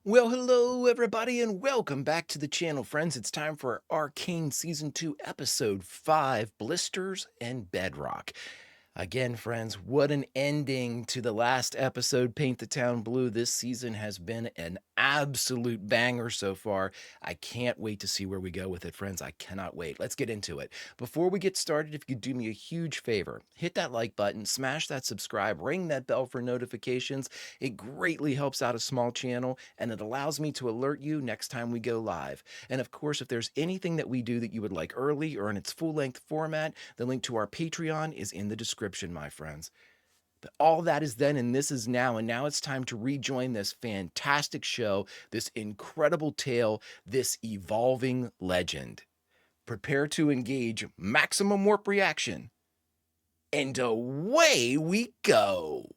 Well, hello everybody and welcome back to the channel, friends. It's time for Arcane Season 2, Episode 5, Blisters and Bedrock. Again, friends, what an ending to the last episode, Paint the Town Blue. This season has been an absolute banger so far. I can't wait to see where we go with it, friends. I cannot wait. Let's get into it. Before we get started, if you could do me a huge favor, hit that like button, smash that subscribe, ring that bell for notifications. It greatly helps out a small channel, and it allows me to alert you next time we go live. And of course, if there's anything that we do that you would like early or in its full-length format, the link to our Patreon is in the description, my friends. But all that is then and this is now, and now it's time to rejoin this fantastic show, this incredible tale, this evolving legend. Prepare to engage maximum warp reaction, and away we go.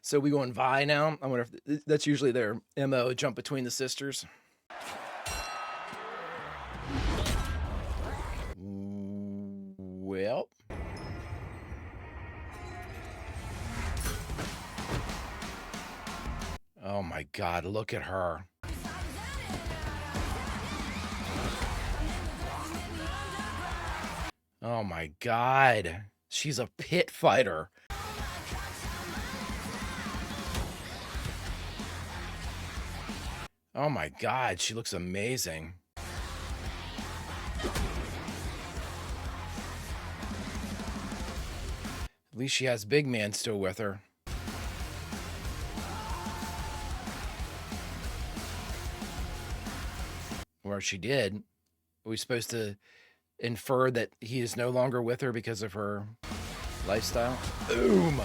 So we going Vi now? I wonder if that's usually their MO, jump between the sisters. Well. Oh my God, look at her. Oh my God. She's a pit fighter. Oh my God, she looks amazing. At least she has Big Man still with her. Or she did. Are we supposed to infer that he is no longer with her because of her lifestyle? Boom!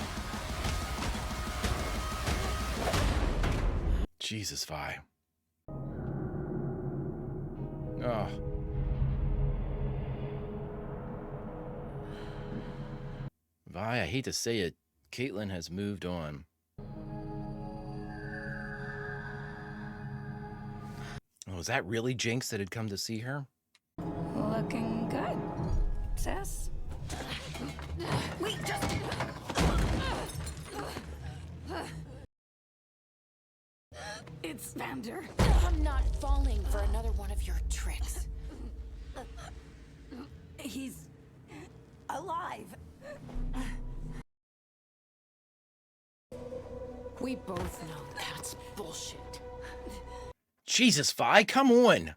Jesus, Vi. Oh. Vi, I hate to say it, Caitlin has moved on. Oh, was that really Jinx that had come to see her? Looking good, sis. Wait, just... It's Vander. I'm not falling for another one of your tricks. He's alive. We both know that's bullshit. Jesus, Vi, come on!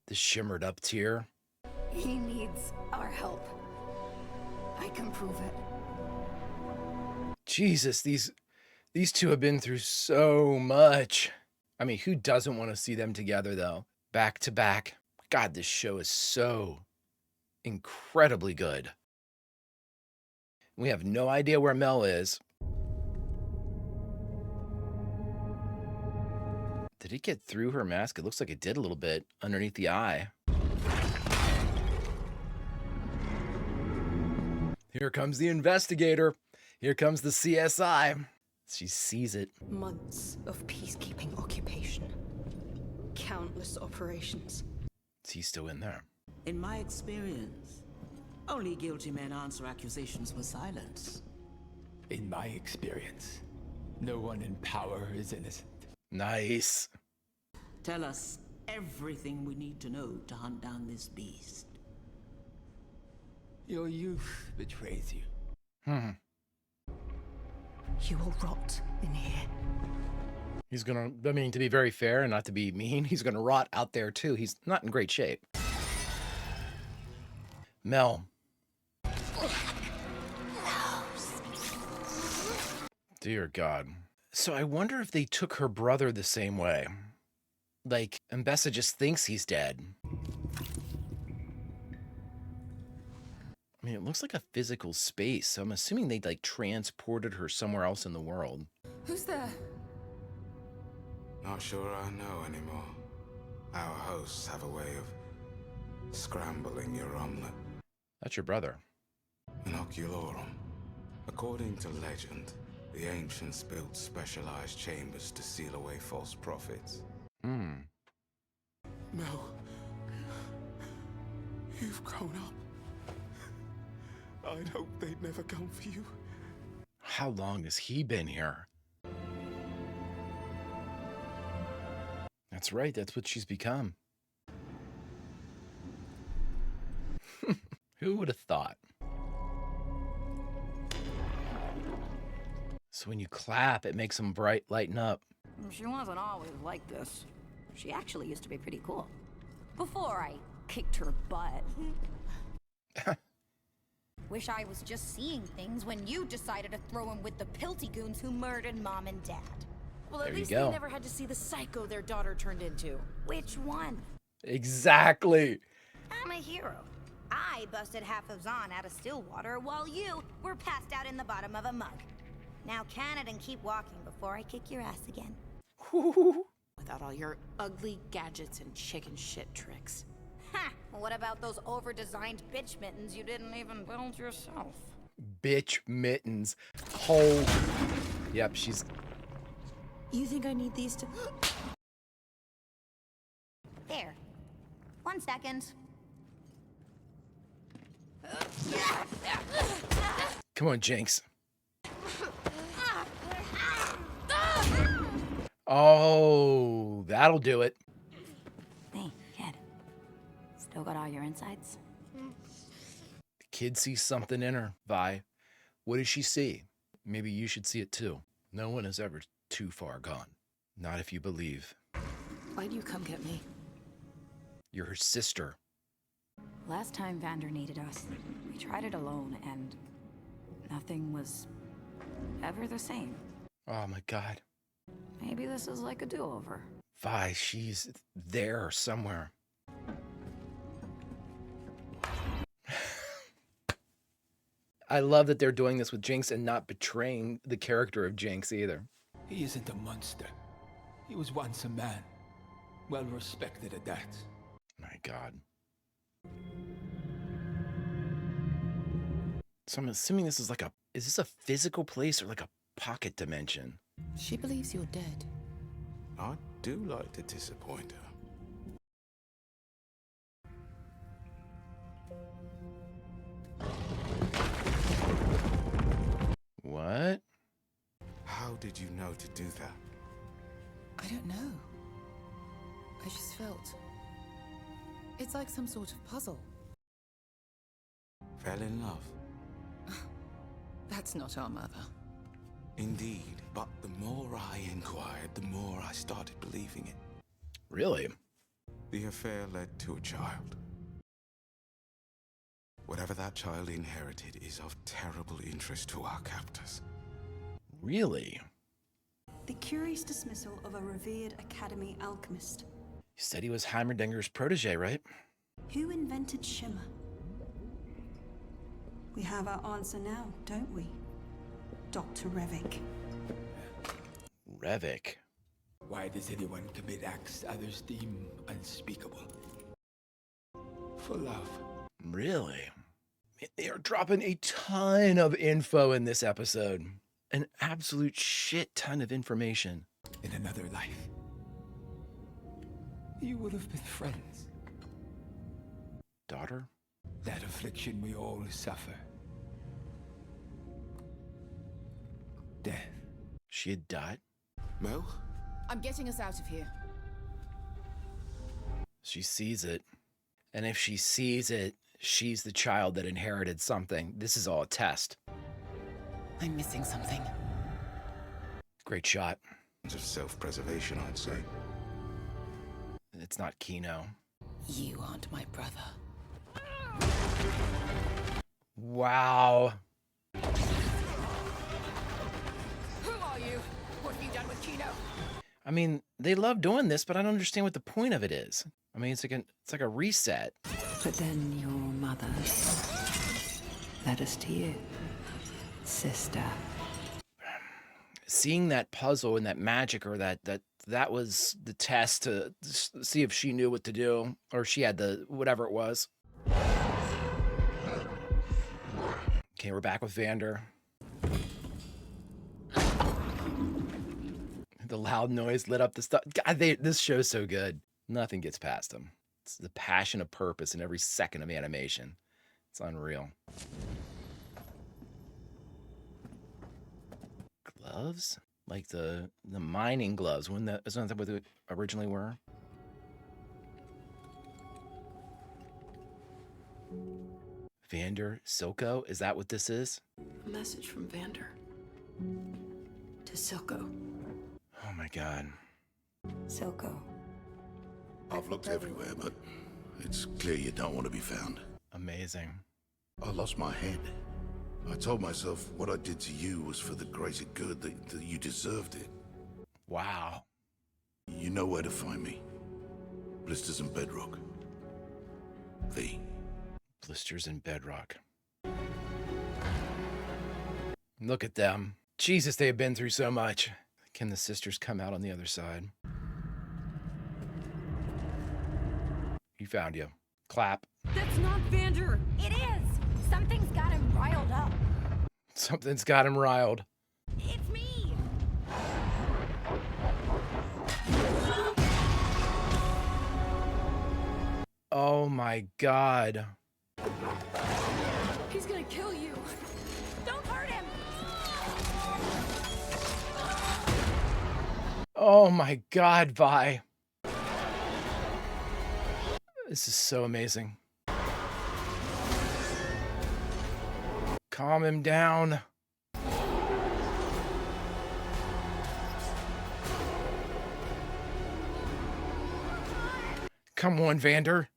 The shimmered up tear. He needs our help. I can prove it. Jesus, these two have been through so much. I mean, who doesn't want to see them together, though? Back to back. God, this show is so incredibly good. We have no idea where Mel is. Did it get through her mask? It looks like it did a little bit underneath the eye. Here comes the investigator. Here comes the CSI. She sees it. Months of peacekeeping occupation. Countless operations. Is he still in there? In my experience, only guilty men answer accusations with silence. In my experience, no one in power is innocent. Nice. Tell us everything we need to know to hunt down this beast. Your youth betrays you. You will rot in here. He's gonna, I mean, to be very fair and not to be mean, he's gonna rot out there too. He's not in great shape. Mel. Dear God. So I wonder if they took her brother the same way. Like, Mbessa just thinks he's dead. I mean, it looks like a physical space, so I'm assuming they, like, transported her somewhere else in the world. Who's there? Not sure I know anymore. Our hosts have a way of scrambling your omelet. That's your brother. Inoculorum. According to legend, the ancients built specialized chambers to seal away false prophets. You've grown up. I'd hoped they'd never come for you. How long has he been here? That's right, that's what she's become. Who would have thought? So when you clap, it makes them bright, lighten up. She wasn't always like this. She actually used to be pretty cool. Before I kicked her butt. Wish I was just seeing things when you decided to throw him with the pilty goons who murdered Mom and Dad. Well, There at you least go. they never had to see the psycho their daughter turned into. Which one? Exactly. I'm a hero. I busted half of Zahn out of Stillwater while you were passed out in the bottom of a mug. Now can it and keep walking before I kick your ass again. Without all your ugly gadgets and chicken shit tricks. Ha! What about those over-designed bitch mittens you didn't even build yourself? Bitch mittens. Whole. Yep, she's. You think I need these to... There. 1 second. Come on, Jinx. Oh, that'll do it. Hey, kid. Still got all your insides? The kid sees something in her. Vi, what does she see? Maybe you should see it too. No one is ever too far gone. Not if you believe. Why'd you come get me? You're her sister. Last time Vander needed us, we tried it alone, and nothing was ever the same. Oh my God. Maybe this is like a do-over. Vi, she's there somewhere. I love that they're doing this with Jinx and not betraying the character of Jinx either. He isn't a monster. He was once a man. Well respected at that. My God. So I'm assuming this is like a... Is this a physical place or like a pocket dimension? She believes you're dead. I do like to disappoint her. What? How did you know to do that? I don't know. I just felt. It's like some sort of puzzle. Fell in love? That's not our mother. Indeed, but the more I inquired, the more I started believing it. Really? The affair led to a child. Whatever that child inherited is of terrible interest to our captors. Really? The curious dismissal of a revered Academy alchemist. You said he was Heimerdinger's protege, right? Who invented Shimmer? We have our answer now, don't we? Dr. Revik. Revik. Why does anyone commit acts others deem unspeakable? For love. Really? They are dropping a ton of info in this episode. An absolute shit ton of information. In another life, you would have been friends. Daughter? That affliction we all suffer. Death. She had died? Mel? I'm getting us out of here. She sees it. And if she sees it, she's the child that inherited something. This is all a test. I'm missing something. Great shot. Of self-preservation, I'd say. It's not Kino. You aren't my brother. Wow. Who are you? What have you done with Kino? I mean, they love doing this, but I don't understand what the point of it is. I mean, it's like a reset. But then your mother led us to you, sister. Seeing that puzzle and that magic, or that was the test to see if she knew what to do, or she had the whatever it was. Okay, we're back with Vander. The loud noise lit up the stuff. God, this show's so good. Nothing gets past them. It's the passion of purpose in every second of animation. It's unreal. Gloves? Like the mining gloves. Isn't that what they originally were? Vander, Silco? Is that what this is? A message from Vander to Silco. Oh my god. Silco. I've looked everywhere, but it's clear you don't want to be found. Amazing. I lost my head. I told myself what I did to you was for the greater good, that you deserved it. Wow. You know where to find me. Blisters and Bedrock. V. Blisters and Bedrock. Look at them. Jesus, they have been through so much. Can the sisters come out on the other side? He found you. Clap. That's not Vander. It is. Something's got him riled up. Something's got him riled. It's me. Oh my god. He's gonna kill you. Don't hurt him. Oh my god, Vi. This is so amazing. Calm him down. Come on, Vander.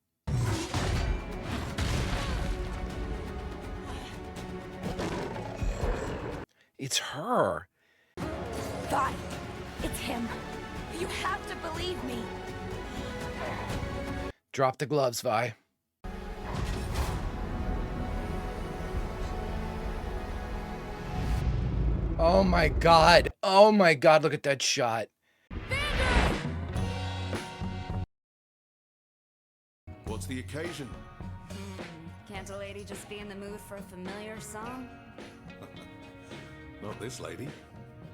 It's her. God, it's him. You have to believe me. Drop the gloves, Vi. Oh my god. Oh my god, look at that shot. What's the occasion? Can't a lady just be in the mood for a familiar song? Not this lady.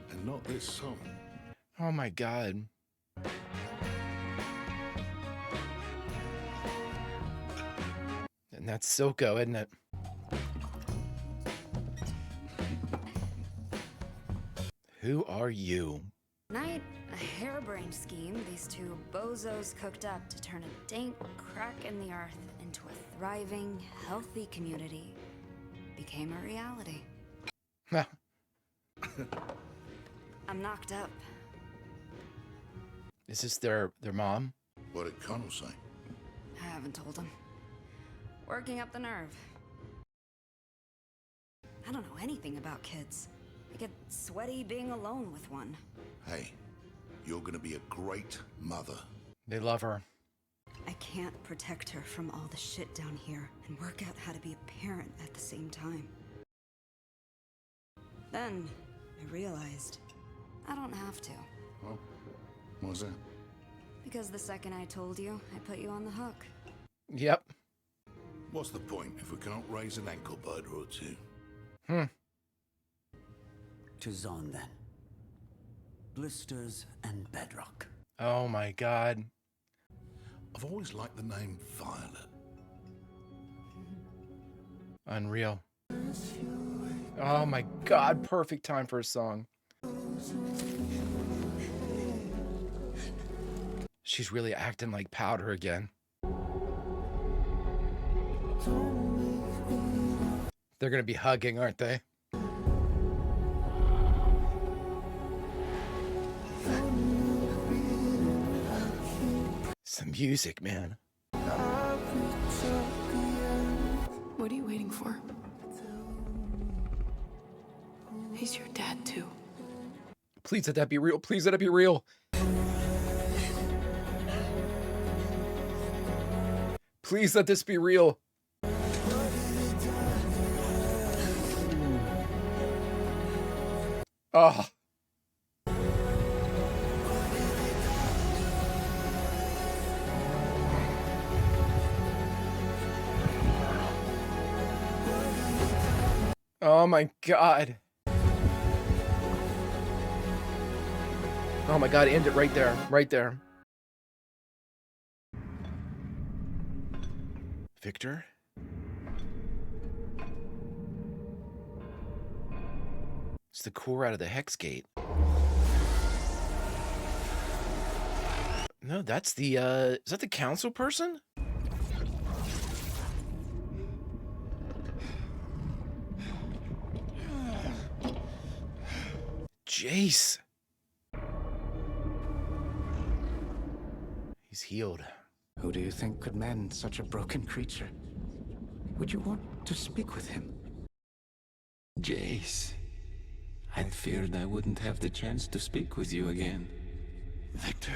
And not this song. Oh my god. And that's Silco, isn't it? Who are you? Night, a harebrained scheme these two bozos cooked up to turn a dank crack in the earth into a thriving, healthy community became a reality. I'm knocked up. Is this their mom? What did Connell say? I haven't told him. Working up the nerve. I don't know anything about kids. I get sweaty being alone with one. Hey, you're gonna be a great mother. They love her. I can't protect her from all the shit down here and work out how to be a parent at the same time. Then, I realized I don't have to. Oh, what was that? Because the second I told you, I put you on the hook. Yep. What's the point if we can't raise an ankle biter or two? To Zon, then. Blisters and Bedrock. Oh my god. I've always liked the name Violet. Unreal. Oh my god, perfect time for a song. She's really acting like Powder again. They're gonna be hugging, aren't they? Some music, man. What are you waiting for? He's your dad, too. Please let that be real. Please let it be real. Please let this be real. Oh. Oh my god. Oh my god, end it right there. Right there. Victor? It's the core out of the Hex Gate. No, that's the, is that the council person? Jace. He's healed. Who do you think could mend such a broken creature? Would you want to speak with him? Jace, I feared I wouldn't have the chance to speak with you again. Victor.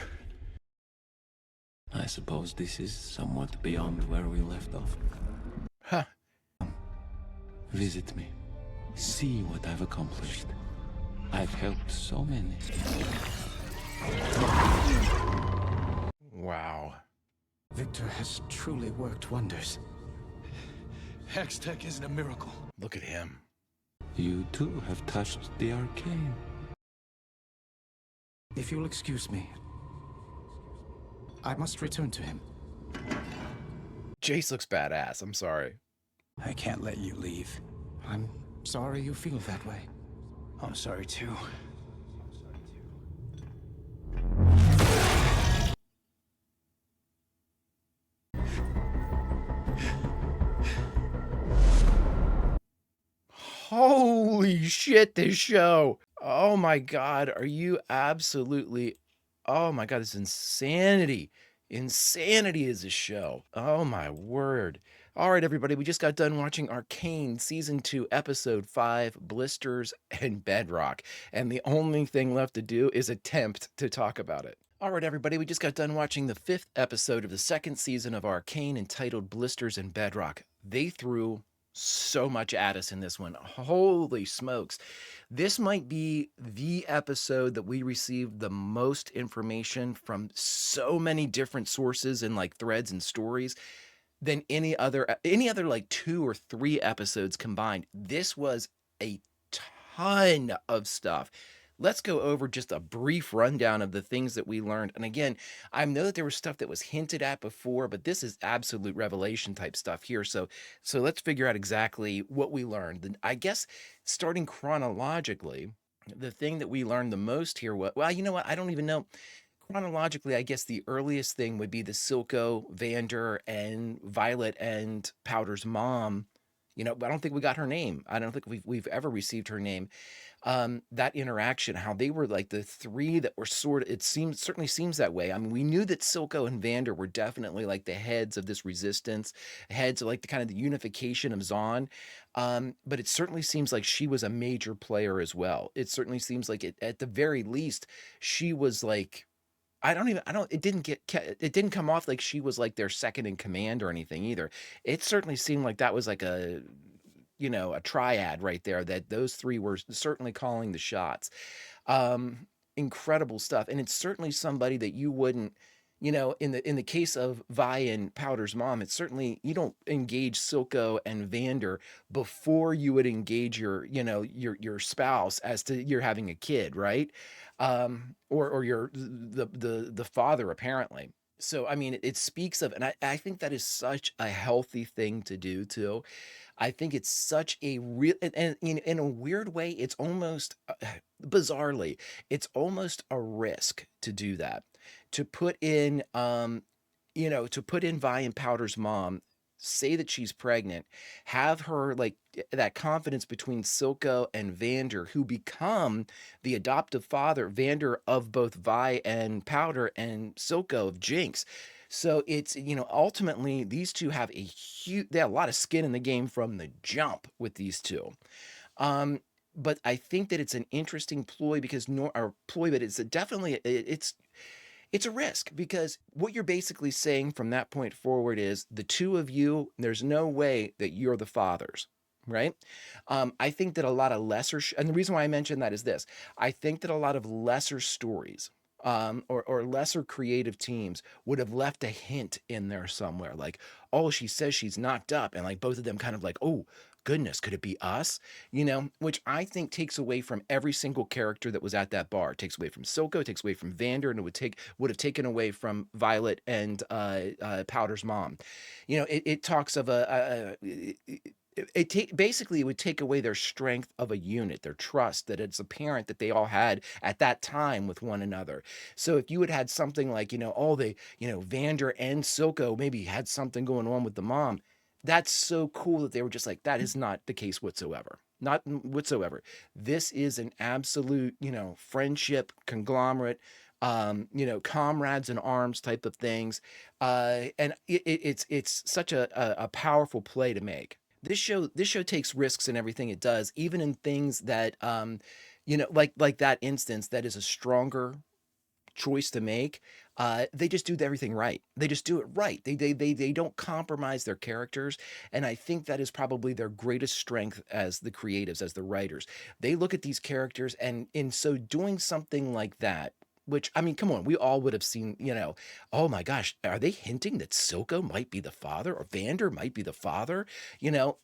I suppose this is somewhat beyond where we left off. Huh. Visit me. See what I've accomplished. I've helped so many. Wow. Victor has truly worked wonders. Hextech isn't a miracle. Look at him. You too have touched the Arcane. If you'll excuse me, I must return to him. Jace looks badass. I'm sorry. I can't let you leave. I'm sorry you feel that way. I'm sorry too. Holy shit, this show. Oh my God. Are you absolutely... Oh my God, this is insanity. Insanity is a show. Oh my word. All right, everybody, we just got done watching Arcane Season 2, Episode 5, Blisters and Bedrock. And the only thing left to do is attempt to talk about it. All right, everybody, we just got done watching the 5th episode of the 2nd season of Arcane entitled Blisters and Bedrock. They threw so much at us in this one. Holy smokes. This might be the episode that we received the most information from so many different sources and like threads and stories than any other like 2 or 3 episodes combined. This was a ton of stuff. Let's go over just a brief rundown of the things that we learned. And again, I know that there was stuff that was hinted at before, but this is absolute revelation type stuff here. So let's figure out exactly what we learned. I guess starting chronologically, the thing that we learned the most here was, well, you know what? I don't even know. Chronologically, I guess the earliest thing would be the Silco, Vander, and Violet and Powder's mom. You know, I don't think we got her name. I don't think we've ever received her name. That interaction, how they were like the 3 that were certainly seems that way. I mean, we knew that Silco and Vander were definitely like the heads of this resistance, heads of like the kind of the unification of Zon. But it certainly seems like she was a major player as well. It certainly seems like at the very least, she was like, it didn't come off like she was like their second in command or anything either. It certainly seemed like that was like a triad right there, that those 3 were certainly calling the shots. Incredible stuff. And it's certainly somebody that you wouldn't, in the case of Vi and Powder's mom, it's certainly, you don't engage Silco and Vander before you would engage your spouse as to you're having a kid, right? Or the father, apparently. So, I mean, it speaks of, and I think that is such a healthy thing to do too. I think it's such a real, and in a weird way, it's almost, bizarrely, it's almost a risk to do that. To put in, to put in Vi and Powder's mom, say that she's pregnant, have her like that confidence between Silco and Vander, who become the adoptive father, Vander of both Vi and Powder, and Silco of Jinx. So it's, ultimately these 2 have they have a lot of skin in the game from the jump with these 2. But I think that it's an interesting ploy because but it's definitely, it's a risk, because what you're basically saying from that point forward is the 2 of you, there's no way that you're the fathers, right? I think that a lot of lesser, and the reason why I mention that is this, I think that a lot of lesser stories, or lesser creative teams would have left a hint in there somewhere, like, oh, she says she's knocked up, and like both of them kind of like, oh, goodness, could it be us? Which I think takes away from every single character that was at that bar. It takes away from Silco, it takes away from Vander, and it would have taken away from Violet and Powder's mom. It talks of basically it would take away their strength of a unit, their trust that it's apparent that they all had at that time with one another. So if you had something like, all the, Vander and Silco maybe had something going on with the mom, that's so cool that they were just like, that is not the case whatsoever. Not whatsoever. This is an absolute, friendship conglomerate, comrades in arms type of things. And it's such a powerful play to make. This show takes risks in everything it does, even in things that like that instance that is a stronger choice to make. They just do everything right. They just do it right. They don't compromise their characters, and I think that is probably their greatest strength as the creatives, as the writers. They look at these characters, and in so doing something like that. Which, I mean, come on, we all would have seen, oh my gosh, are they hinting that Silco might be the father or Vander might be the father? You know,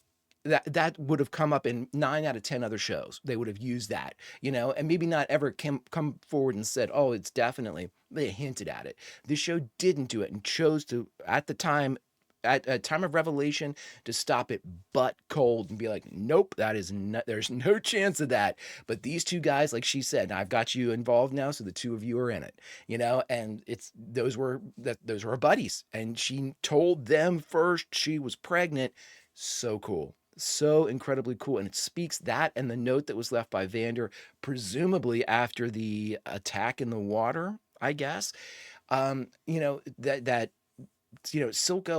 that would have come up in 9 out of 10 other shows. They would have used that, and maybe not ever come forward and said, "Oh, it's definitely." They hinted at it. This show didn't do it and chose to, at the time, at a time of revelation, to stop it butt cold and be like, "Nope, that is not. There's no chance of that." But these two guys, like she said, "I've got you involved now, so the two of you are in it." And those were her buddies, and she told them first she was pregnant. So cool. So incredibly cool. And it speaks that and the note that was left by Vander, presumably after the attack in the water, I guess. Silco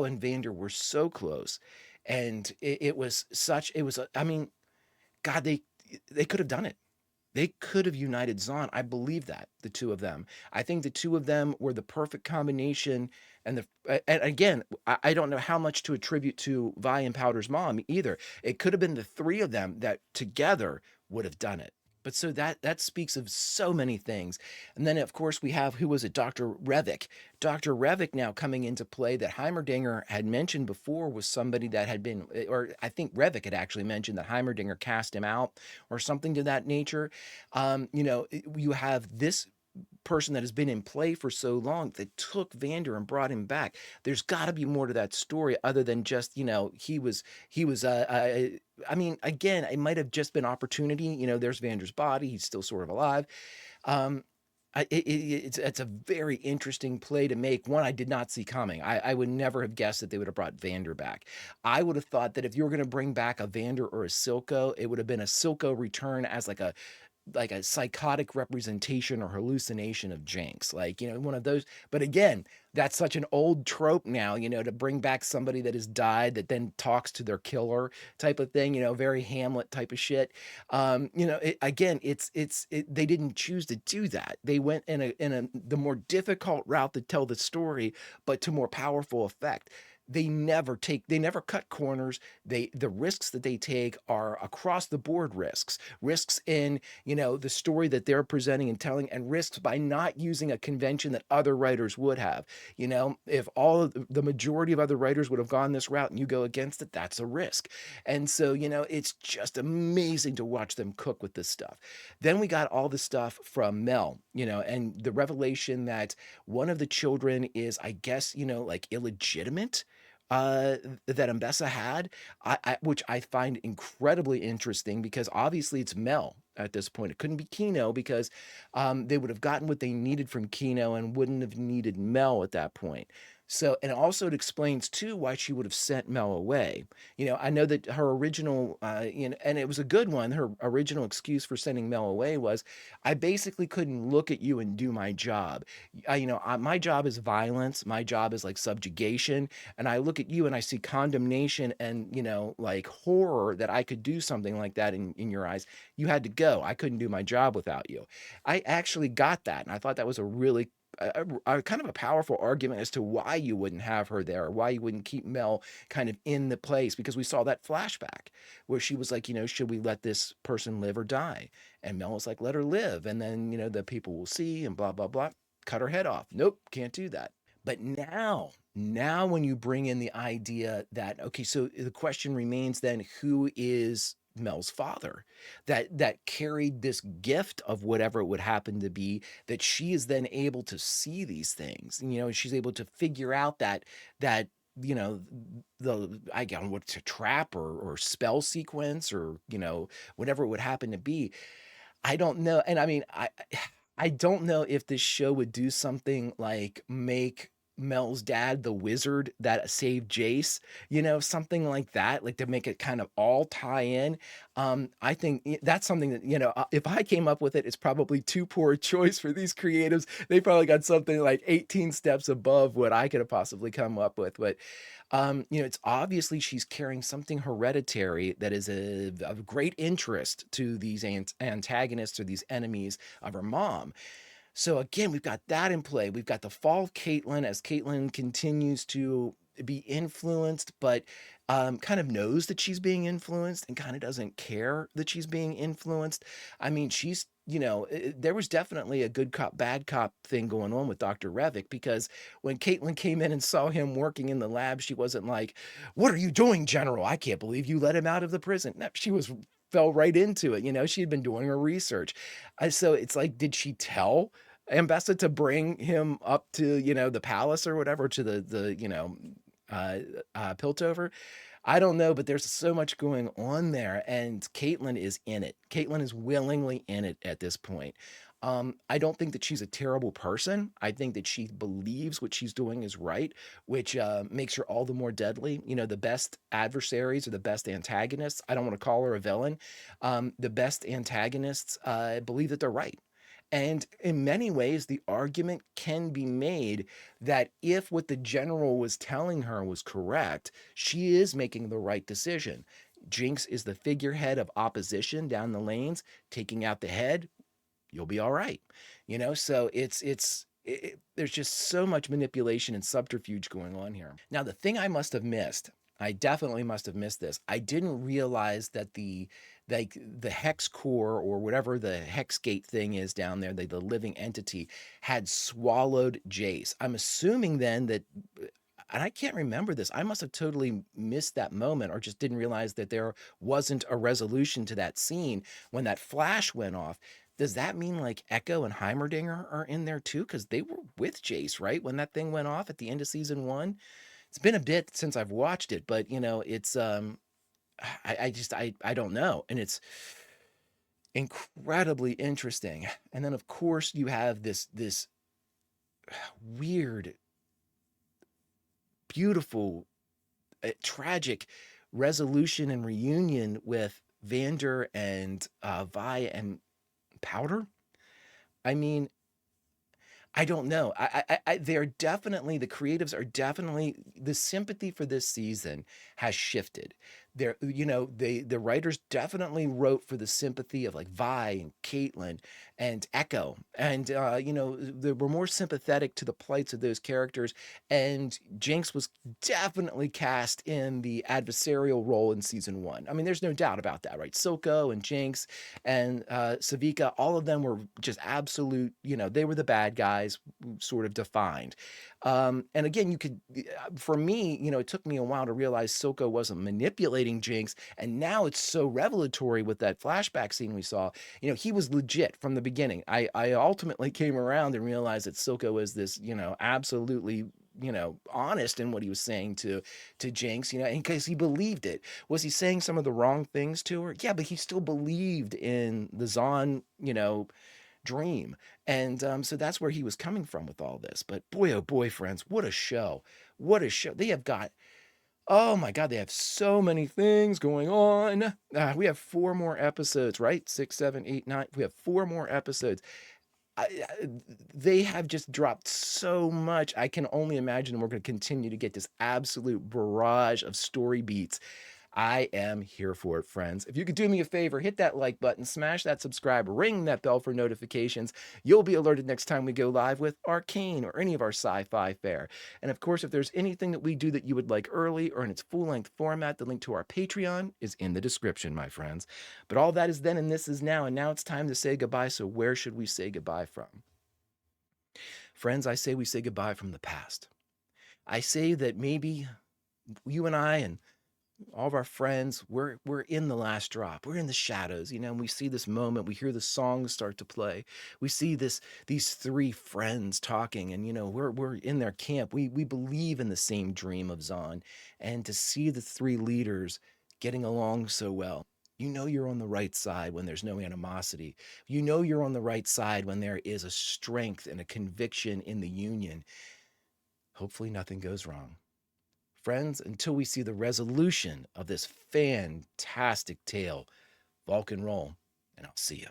and Vander were so close. And I mean, God, they could have done it. They could have united Zahn. I believe that, the two of them. I think the two of them were the perfect combination. And again, I don't know how much to attribute to Vi and Powder's mom either. It could have been the three of them that together would have done it. But so that speaks of so many things. And then, of course, we have, who was it? Dr. Revik. Dr. Revik now coming into play, that Heimerdinger had mentioned before was somebody that had been, or I think Revik had actually mentioned that Heimerdinger cast him out or something to that nature. You have this person that has been in play for so long that took Vander and brought him back. There's got to be more to that story other than just, I mean, again, it might have just been opportunity. There's Vander's body. He's still sort of alive. Um, it's a very interesting play to make. One I did not see coming. I would never have guessed that they would have brought Vander back. I would have thought that if you were going to bring back a Vander or a Silco, it would have been a Silco return as like a psychotic representation or hallucination of Jinx, one of those. But again, that's such an old trope now, to bring back somebody that has died that then talks to their killer type of thing, very Hamlet type of shit. They didn't choose to do that. They went in the more difficult route to tell the story, but to more powerful effect. They never cut corners. The risks that they take are across the board risks in, the story that they're presenting and telling, and risks by not using a convention that other writers would have. If all of the majority of other writers would have gone this route and you go against it, that's a risk. And so, it's just amazing to watch them cook with this stuff. Then we got all the stuff from Mel, and the revelation that one of the children is, I guess, illegitimate, that Mbessa had, which I find incredibly interesting, because obviously it's Mel at this point. It couldn't be Kino, because they would have gotten what they needed from Kino and wouldn't have needed Mel at that point. So, and also it explains too why she would have sent Mel away. I know that her original, and it was a good one. Her original excuse for sending Mel away was, I basically couldn't look at you and do my job. My job is violence. My job is like subjugation. And I look at you and I see condemnation and, like horror that I could do something like that in your eyes. You had to go. I couldn't do my job without you. I actually got that. And I thought that was a really kind of a powerful argument as to why you wouldn't have her there, or why you wouldn't keep Mel kind of in the place, because we saw that flashback where she was like, should we let this person live or die? And Mel was like, let her live. And then, the people will see and blah, blah, blah, cut her head off. Nope, can't do that. But now when you bring in the idea that, okay, so the question remains then, who is Mel's father that carried this gift of whatever it would happen to be, that she is then able to see these things, she's able to figure out that you know the I don't know what's a trap or spell sequence, or whatever it would happen to be. I don't know, and I mean, I don't know if this show would do something like make Mel's dad the wizard that saved Jace, something like that, like to make it kind of all tie in. I think that's something that, if I came up with it, it's probably too poor a choice for these creatives. They probably got something like 18 steps above what I could have possibly come up with. But it's obviously she's carrying something hereditary that is of great interest to these antagonists, or these enemies of her mom. So again, we've got that in play. We've got the fall of Caitlyn, as Caitlyn continues to be influenced, but kind of knows that she's being influenced and kind of doesn't care that she's being influenced. I mean, there was definitely a good cop, bad cop thing going on with Dr. Revik, because when Caitlyn came in and saw him working in the lab, she wasn't like, "What are you doing, General? I can't believe you let him out of the prison." No, she fell right into it. She had been doing her research. So it's like, did she tell Ambessa to bring him up to, the palace or whatever, to the Piltover? I don't know, but there's so much going on there, and Caitlyn is in it. Caitlyn is willingly in it at this point. I don't think that she's a terrible person. I think that she believes what she's doing is right, which makes her all the more deadly. The best adversaries are the best antagonists. I don't want to call her a villain. The best antagonists believe that they're right. And in many ways, the argument can be made that if what the general was telling her was correct, she is making the right decision. Jinx is the figurehead of opposition down the lanes. Taking out the head, you'll be all right. So there's just so much manipulation and subterfuge going on here. Now, the thing I must have missed, I definitely must have missed this. I didn't realize that the hex core, or whatever the hex gate thing is down there, the living entity, had swallowed Jace. I'm assuming then that, and I can't remember this, I must have totally missed that moment, or just didn't realize that there wasn't a resolution to that scene when that flash went off. Does that mean like Echo and Heimerdinger are in there too? Because they were with Jace, right, when that thing went off at the end of season 1. It's been a bit since I've watched it, but it's I don't know, and it's incredibly interesting. And then of course you have this weird, beautiful, tragic resolution and reunion with Vander and Vi and Powder. I mean, I don't know. They're definitely, the creatives are definitely, the sympathy for this season has shifted. The writers definitely wrote for the sympathy of like Vi and Caitlyn and Echo, and they were more sympathetic to the plights of those characters. And Jinx was definitely cast in the adversarial role in season 1. I mean, there's no doubt about that, right? Silco and Jinx and Savika, all of them were just absolute, they were the bad guys, sort of defined. And again, for me, it took me a while to realize Silco wasn't manipulating Jinx, and now it's so revelatory with that flashback scene we saw. He was legit from the beginning. I ultimately came around and realized that Silco was this, absolutely, honest in what he was saying to Jinx, in case he believed it. Was he saying some of the wrong things to her? Yeah, but he still believed in the Zahn, dream. And so that's where he was coming from with all this. But boy, oh boy, friends, what a show. What a show. They have got, oh my God, they have so many things going on. We have 4 more episodes, right? 6, 7, 8, 9. We have 4 more episodes. They have just dropped so much. I can only imagine we're going to continue to get this absolute barrage of story beats. I am here for it, friends. If you could do me a favor, hit that like button, smash that subscribe, ring that bell for notifications. You'll be alerted next time we go live with Arcane or any of our sci-fi fare. And of course, if there's anything that we do that you would like early or in its full-length format, the link to our Patreon is in the description, my friends. But all that is then and this is now, and now it's time to say goodbye, so where should we say goodbye from? Friends, I say we say goodbye from the past. I say that maybe you and I and all of our friends, we're in the last drop. We're in the shadows, and we see this moment. We hear the songs start to play. We see these three friends talking, and we're in their camp. We believe in the same dream of Zahn, and to see the three leaders getting along so well. You're on the right side when there's no animosity. You're on the right side when there is a strength and a conviction in the Union. Hopefully, nothing goes wrong. Friends, until we see the resolution of this fantastic tale, Vulcan roll, and I'll see you.